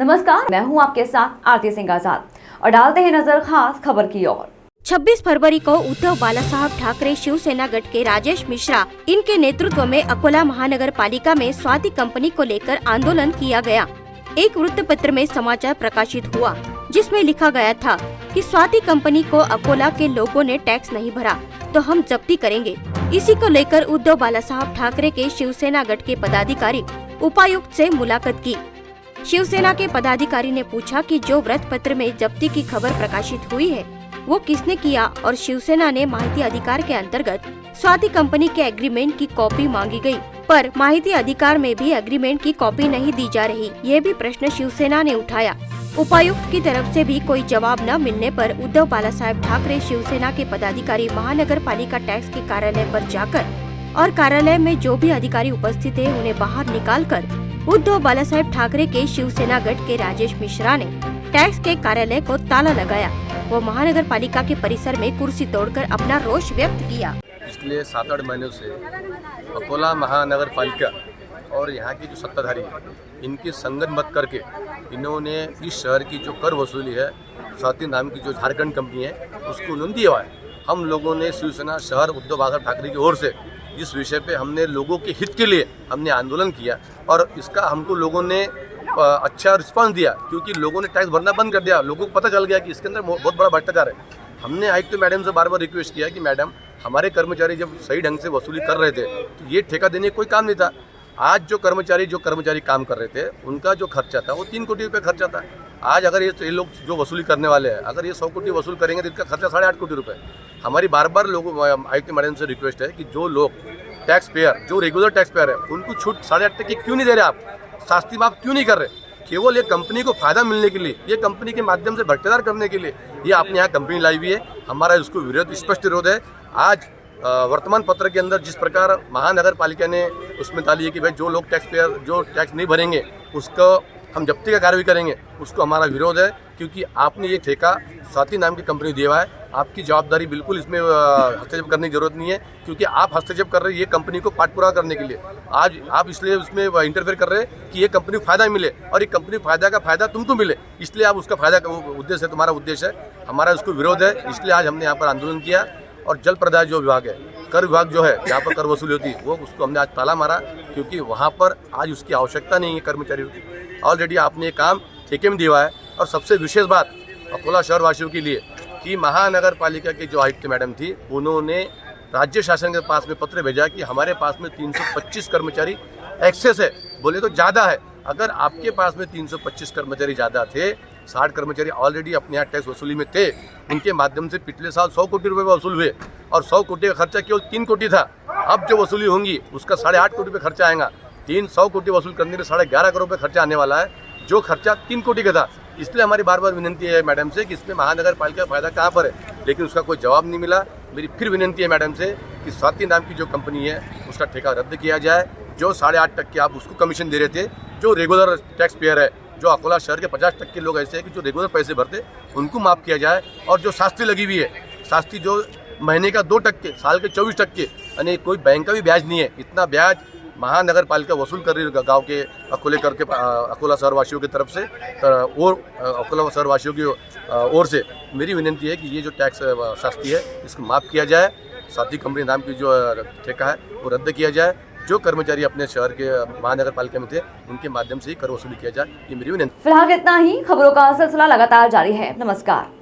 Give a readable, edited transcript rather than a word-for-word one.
नमस्कार, मैं हूं आपके साथ आरती सिंह आजाद और डालते हैं नजर खास खबर की ओर। 26 फरवरी को उद्धव बालासाहब ठाकरे शिवसेना गठ के राजेश मिश्रा इनके नेतृत्व में अकोला महानगर पालिका में स्वाति कंपनी को लेकर आंदोलन किया गया। एक वृत्तपत्र में समाचार प्रकाशित हुआ जिसमें लिखा गया था कि स्वाति कंपनी को अकोला के लोगों ने टैक्स नहीं भरा तो हम जब्ती करेंगे। इसी को लेकर उद्धव बालासाहब ठाकरे के शिवसेना गठ के पदाधिकारी उपायुक्त से मुलाकात की। शिवसेना के पदाधिकारी ने पूछा कि जो वृत्तपत्र में जब्ती की खबर प्रकाशित हुई है वो किसने किया और शिवसेना ने माहिती अधिकार के अंतर्गत स्वाति कंपनी के एग्रीमेंट की कॉपी मांगी गई, पर माहिती अधिकार में भी एग्रीमेंट की कॉपी नहीं दी जा रही। ये भी प्रश्न शिवसेना ने उठाया। उपायुक्त की तरफ से भी कोई जवाब न मिलने पर उद्धव बालासाहब ठाकरे शिवसेना के पदाधिकारी महानगर पालिका टैक्स के कार्यालय पर जाकर और कार्यालय में जो भी अधिकारी उपस्थित है उन्हें बाहर निकाल कर उद्धव बालासाहब ठाकरे के शिवसेना गठ के राजेश मिश्रा ने टैक्स के कार्यालय को ताला लगाया। वो महानगर पालिका के परिसर में कुर्सी तोड़कर अपना रोष व्यक्त किया। पिछले 7-8 महीनों से अकोला महानगर पालिका और यहाँ की जो सत्ताधारी है इनकी संगत मत करके इन्होंने इस शहर की जो कर वसूली है स्वाति नाम की जो झारखंड कंपनी है उसको उन्होंने दिया हुआ है। हम लोगों ने शिवसेना शहर उद्धव बालासाहब ठाकरे की ओर से इस विषय पे हमने लोगों के हित के लिए हमने आंदोलन किया और इसका हमको लोगों ने अच्छा रिस्पांस दिया, क्योंकि लोगों ने टैक्स भरना बंद कर दिया। लोगों को पता चल गया कि इसके अंदर बहुत बड़ा भ्रष्टाचार है। हमने आयुक्त मैडम से बार बार रिक्वेस्ट किया कि मैडम हमारे कर्मचारी जब सही ढंग से वसूली कर रहे थे तो ये ठेका देने कोई काम नहीं था। आज जो कर्मचारी काम कर रहे थे उनका जो खर्चा था वो 3 कोटी रुपये खर्चा था। आज अगर ये लोग जो वसूली करने वाले हैं अगर ये 100 कोटी वसूल करेंगे तो इनका खर्चा 8.5 कोटी रुपये। हमारी बार बार लोगों आयुक्त मैडम से रिक्वेस्ट है कि जो लोग टैक्स पेयर जो रेगुलर टैक्स पेयर है उनको छूट 8.5% की क्यों नहीं दे रहे, आप शास्ति माफ क्यों नहीं कर रहे? केवल ये कंपनी को फायदा मिलने के लिए, ये कंपनी के माध्यम से भ्रष्टाचार करने के लिए ये आपने यहाँ कंपनी लाई हुई है। हमारा इसको विरोध, स्पष्ट विरोध है। आज वर्तमान पत्र के अंदर जिस प्रकार महानगर पालिका ने उसमें डाली है कि भाई जो लोग टैक्स पेयर जो टैक्स नहीं भरेंगे उसको हम जब्ती का कार्रवाई करेंगे, उसको हमारा विरोध है। क्योंकि आपने ये ठेका स्वाति नाम की कंपनी दिया हुआ है, आपकी जवाबदारी बिल्कुल इसमें हस्तक्षेप करने की जरूरत नहीं है, क्योंकि आप हस्तक्षेप कर रहे हैं ये कंपनी को पाठ पूरा करने के लिए। आज आप इसलिए उसमें इंटरफेयर कर रहे हैं कि ये कंपनी को फायदा मिले और ये कंपनी फायदा का फायदा तुमको मिले, इसलिए आप उसका फायदा का उद्देश्य है, तुम्हारा उद्देश्य है। हमारा उसको विरोध है, इसलिए आज हमने यहाँ पर आंदोलन किया। और जल प्रदाय जो विभाग है, कर विभाग जो है जहाँ पर कर वसूली होती है वो उसको हमने आज ताला मारा, क्योंकि वहाँ पर आज उसकी आवश्यकता नहीं है कर्मचारियों की। ऑलरेडी आपने ये काम ठेके में दिया है। और सबसे विशेष बात अकोला शहर वासियों के लिए कि महानगर पालिका की जो आयुक्त मैडम थी उन्होंने राज्य शासन के पास में पत्र भेजा कि हमारे पास में 325 कर्मचारी एक्सेस है। बोले तो ज़्यादा है। अगर आपके पास में 325 कर्मचारी ज़्यादा थे, 60 कर्मचारी ऑलरेडी अपने यहाँ टैक्स वसूली में थे, उनके माध्यम से पिछले साल 100 कोटी रुपये वसूल हुए और 100 कोटी का खर्चा केवल 3 कोटी था। अब जो वसूली होंगी उसका 8.5 कोटी रुपये खर्चा आएगा। 300 कोटी वसूल करने के 11.5 करोड़ रुपये खर्चा आने वाला है, जो खर्चा 3 कोटी का था। इसलिए हमारी बार बार विनती है मैडम से कि इसमें महानगर पालिका का फायदा कहाँ पर है, लेकिन उसका कोई जवाब नहीं मिला। मेरी फिर विनती है मैडम से कि स्वाति नाम की जो कंपनी है उसका ठेका रद्द किया जाए। जो 8.5% आप उसको कमीशन दे रहे थे, जो रेगुलर टैक्स पेयर है, जो अकोला शहर के 50% लोग ऐसे हैं कि जो रेगुलर पैसे भरते उनको माफ़ किया जाए। और जो शास्ती लगी हुई है, शास्ती जो महीने का 2%, साल के 24%, यानी कोई बैंक का भी ब्याज नहीं है, इतना ब्याज महानगर पालिका वसूल कर रही है गाँव के अकोला शहरवासियों की तरफ से और अकोला शहरवासियों की ओर से मेरी विनती है कि ये जो टैक्स शास्ती है इसको माफ़ किया जाए। स्वाति कंपनी नाम की जो ठेका है वो रद्द किया जाए। जो कर्मचारी अपने शहर के महानगर पालिका में थे उनके माध्यम से ही कर वसूली किया जाए, ये मेरी विनती। फिलहाल इतना ही। खबरों का सिलसिला लगातार जारी है। नमस्कार।